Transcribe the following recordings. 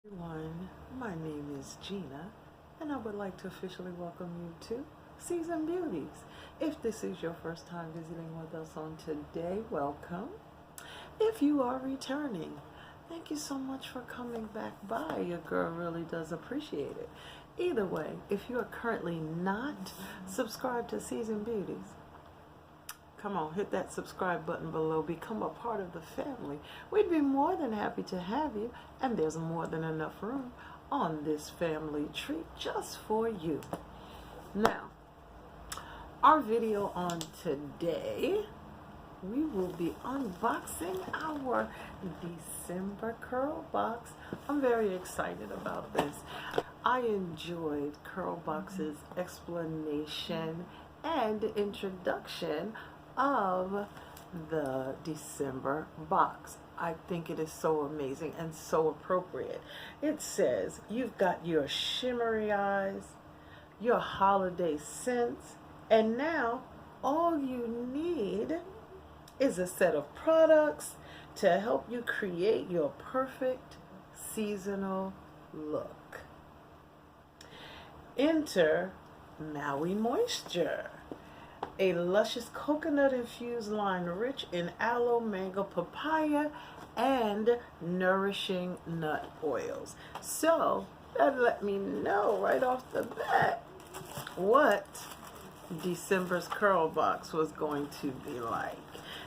Everyone, my name is Gina, and I would like to officially welcome you to Seasoned Beauties. If this is your first time visiting with us on today, welcome. If you are returning, thank you so much for coming back by. Your girl really does appreciate it. Either way, if you are currently not subscribed to Seasoned Beauties, come on, hit that subscribe button below. Become a part of the family. We'd be more than happy to have you, and there's more than enough room on this family tree just for you. Now, our video on today, we will be unboxing our December CurlBox. I'm very excited about this. I enjoyed CurlBox's explanation and introduction of the December box. I think it is so amazing and so appropriate. It says you've got your shimmery eyes, your holiday scents, and now all you need is a set of products to help you create your perfect seasonal look. Enter Maui Moisture, a luscious coconut-infused line rich in aloe, mango, papaya, and nourishing nut oils. So that let me know right off the bat what December's CurlBox was going to be like.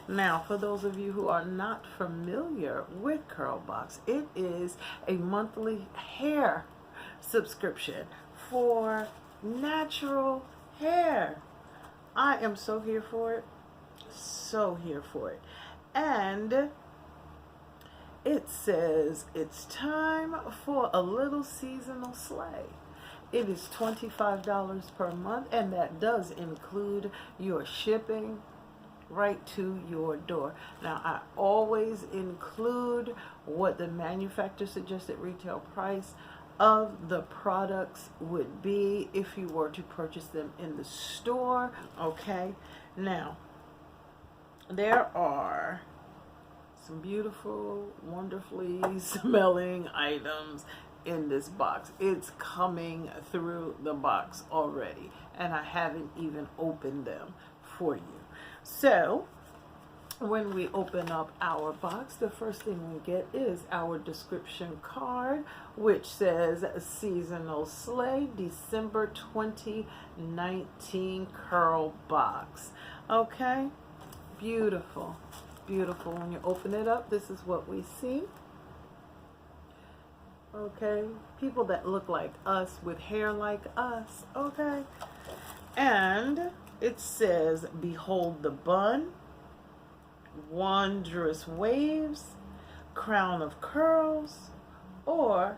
Now, for those of you who are not familiar with CurlBox, it is a monthly hair subscription for natural hair. I am so here for it. So here for it. And it says it's time for a little seasonal slay. It is $25 per month, and that does include your shipping right to your door. Now, I always include what the manufacturer suggested retail price of the products would be if you were to purchase them in the store. Okay, now there are some beautiful, wonderfully smelling items in this box. It's coming through the box already, and I haven't even opened them for you. So when we open up our box, the first thing we get is our description card, which says Seasonal Slay December 2019 CurlBox. Okay, beautiful, beautiful. When you open it up, this is what we see. Okay, people that look like us with hair like us. Okay, and it says behold the bun, wondrous waves, crown of curls, or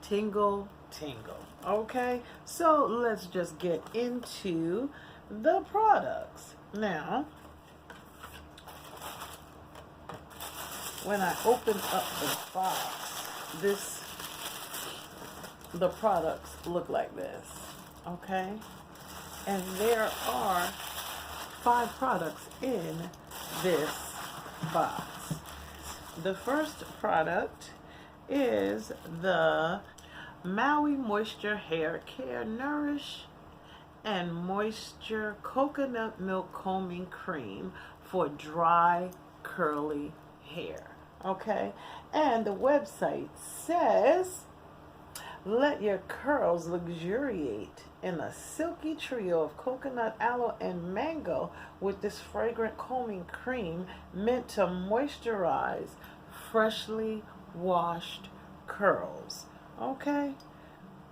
tingle tingle. Okay, so let's just get into the products. Now, when I open up the box, the products look like this. Okay, and there are 5 products in this box. The first product is the Maui Moisture Hair Care Nourish and Moisture Coconut Milk Combing Cream for dry, curly hair. Okay, and the website says, let your curls luxuriate in a silky trio of coconut, aloe, and mango with this fragrant combing cream meant to moisturize freshly washed curls. Okay?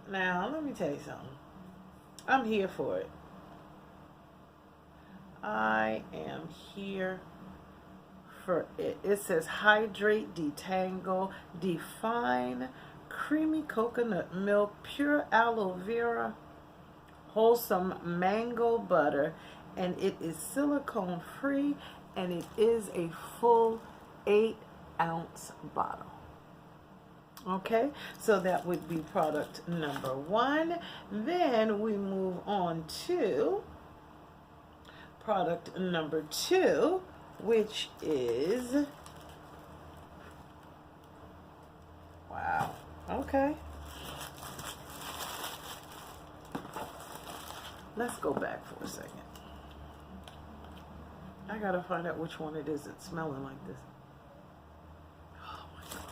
Now, let me tell you something. I'm here for it. I am here for it. It says hydrate, detangle, define, creamy coconut milk, pure aloe vera, wholesome mango butter, and it is silicone free, and it is a full 8-ounce bottle. Okay, so that would be product number 1. Then we move on to product number 2, which is, wow, Okay. Let's go back for a second. I gotta find out which one it is that's smelling like this. Oh my God.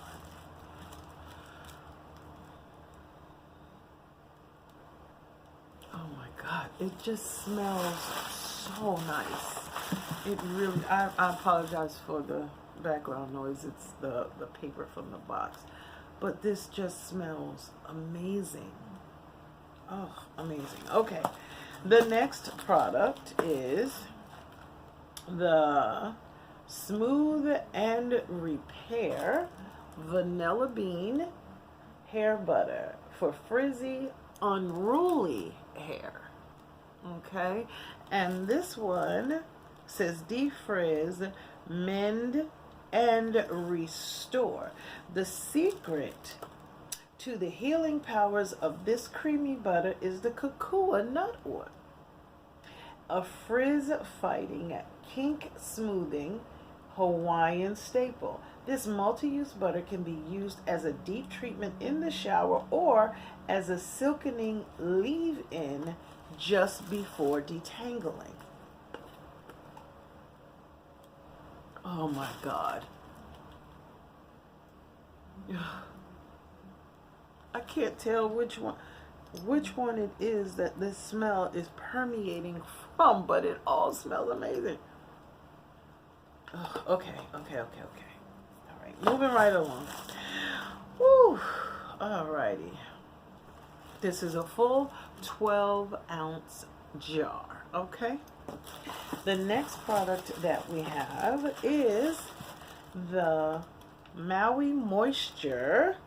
Oh my God. It just smells so nice. It really, I apologize for the background noise. It's the paper from the box. But this just smells amazing. Oh, amazing. Okay. The next product is the Smooth and Repair Vanilla Bean Hair Butter for frizzy, unruly hair. Okay. And this one says defrizz, mend, and restore. The secret to the healing powers of this creamy butter is the cocoa nut oil, a frizz-fighting, kink-smoothing Hawaiian staple. This multi-use butter can be used as a deep treatment in the shower or as a silkening leave-in just before detangling. Oh my God. I can't tell which one it is that this smell is permeating from, but it all smells amazing. Oh, okay. All right, moving right along. Woo. Alrighty. This is a full 12-ounce jar. Okay. The next product that we have is the Maui Moisture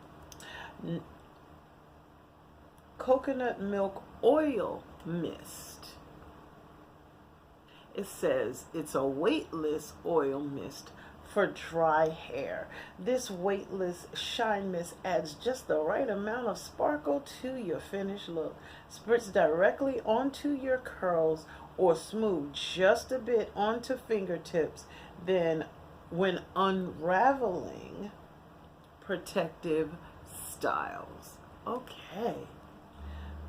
Coconut Milk Oil Mist. It says it's a weightless oil mist for dry hair. This weightless shine mist adds just the right amount of sparkle to your finished look. Spritz directly onto your curls or smooth just a bit onto fingertips. Then, when unraveling, protective styles. Okay.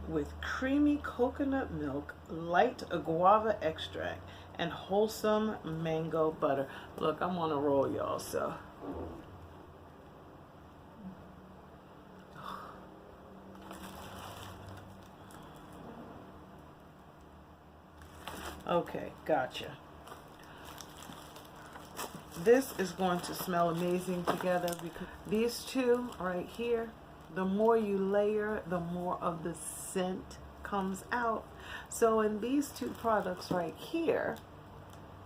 With creamy coconut milk, light guava extract, and wholesome mango butter. Look, I'm on a roll, y'all, so. Okay, gotcha. This is going to smell amazing together because these two right here, the more you layer, the more of the scent comes out. So in these two products right here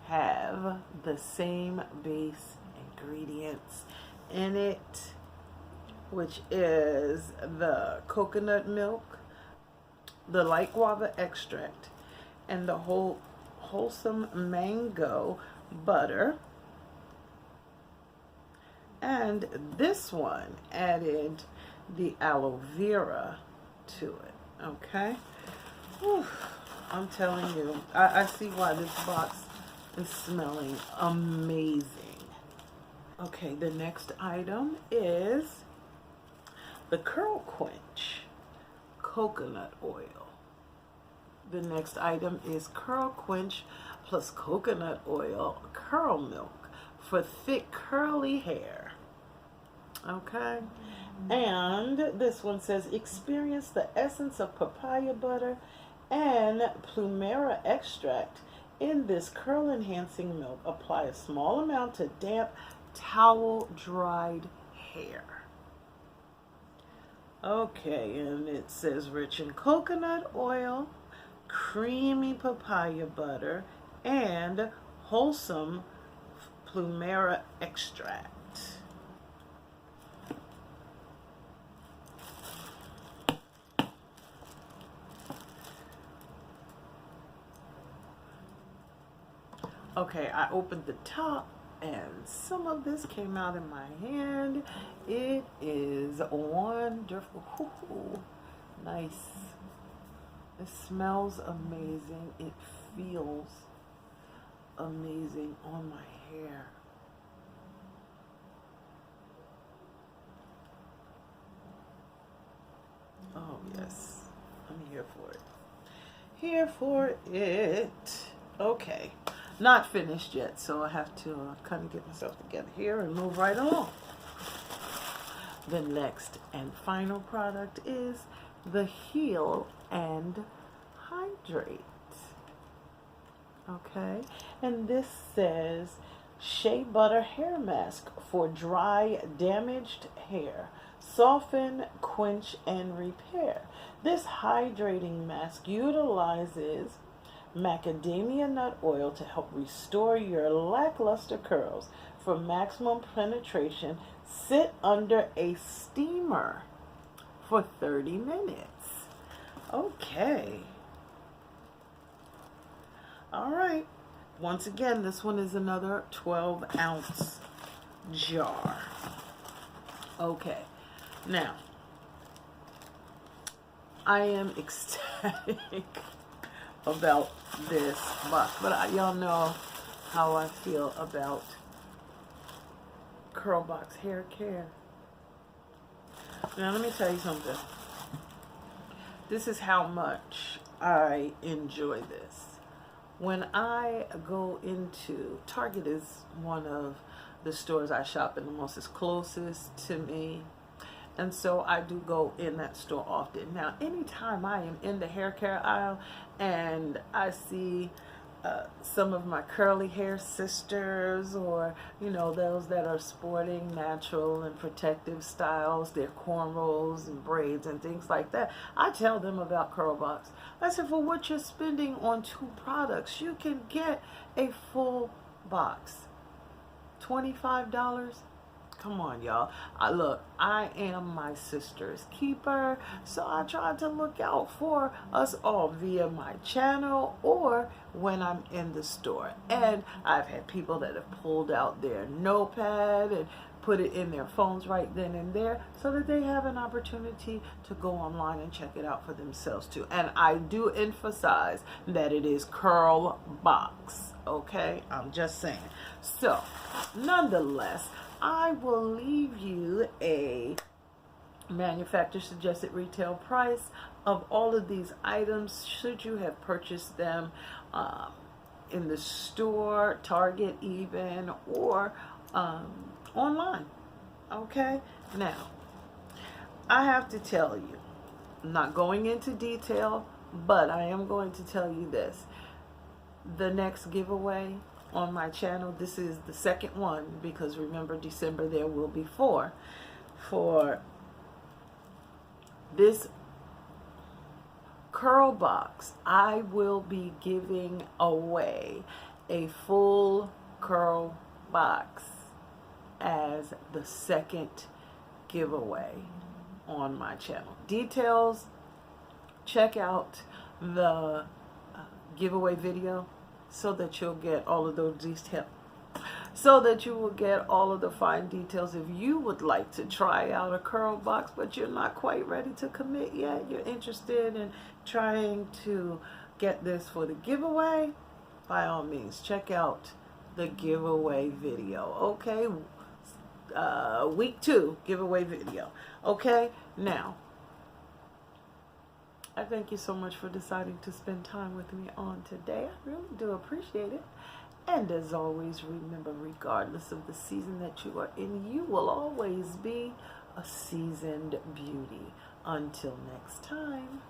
have the same base ingredients in it, which is the coconut milk, the light guava extract, and the wholesome mango butter. And this one added the aloe vera to it. Okay. Whew. I'm telling you, I see why this box is smelling amazing. Okay, the next item is the Curl Quench coconut oil. The next item is Curl Quench plus coconut oil curl milk for thick curly hair. Okay. And this one says experience the essence of papaya butter and plumera extract in this curl enhancing milk. Apply a small amount to damp towel dried hair. Okay, and it says rich in coconut oil, creamy papaya butter, and wholesome plumera extract. Okay, I opened the top and some of this came out in my hand. It is wonderful. Ooh, nice. It smells amazing. It feels amazing on my hair. yes. I'm here for it. Here for it. Okay. Not finished yet, so I have to kind of get myself together here and move right along. The next and final product is the Heal and Hydrate. Okay, and this says Shea Butter Hair Mask for dry, damaged hair. Soften, quench, and repair. This hydrating mask utilizes macadamia nut oil to help restore your lackluster curls. For maximum penetration, sit under a steamer for 30 minutes. Okay. All right. Once again, this one is another 12-ounce jar. Okay. Now, I am ecstatic about this box, but y'all know how I feel about CurlBox hair care. Now, let me tell you something. This is how much I enjoy this. When I go into Target, is one of the stores I shop in the most. It's closest to me, and so I do go in that store often. Now, anytime I am in the hair care aisle and I see some of my curly hair sisters, or those that are sporting natural and protective styles, their cornrows and braids and things like that, I tell them about CurlBox. I said, for what you're spending on 2 products, you can get a full box. $25. Come on, y'all. Look, I am my sister's keeper, so I try to look out for us all via my channel or when I'm in the store. And I've had people that have pulled out their notepad and put it in their phones right then and there so that they have an opportunity to go online and check it out for themselves too. And I do emphasize that it is CurlBox, okay? I'm just saying. So, nonetheless, I will leave you a manufacturer suggested retail price of all of these items should you have purchased them in the store, Target even, or online. Okay? Now, I have to tell you, I'm not going into detail, but I am going to tell you this. The next giveaway on my channel, this is the second one, because remember, December there will be 4. For this CurlBox, I will be giving away a full CurlBox as the second giveaway on my channel. Details, check out the giveaway video so that you'll get all of those details, so that you will get all of the fine details. If you would like to try out a CurlBox, but you're not quite ready to commit yet, you're interested in trying to get this for the giveaway, by all means, check out the giveaway video, okay? Week 2 giveaway video, okay? Now, I thank you so much for deciding to spend time with me on today. I really do appreciate it. And as always, remember, regardless of the season that you are in, you will always be a seasoned beauty. Until next time.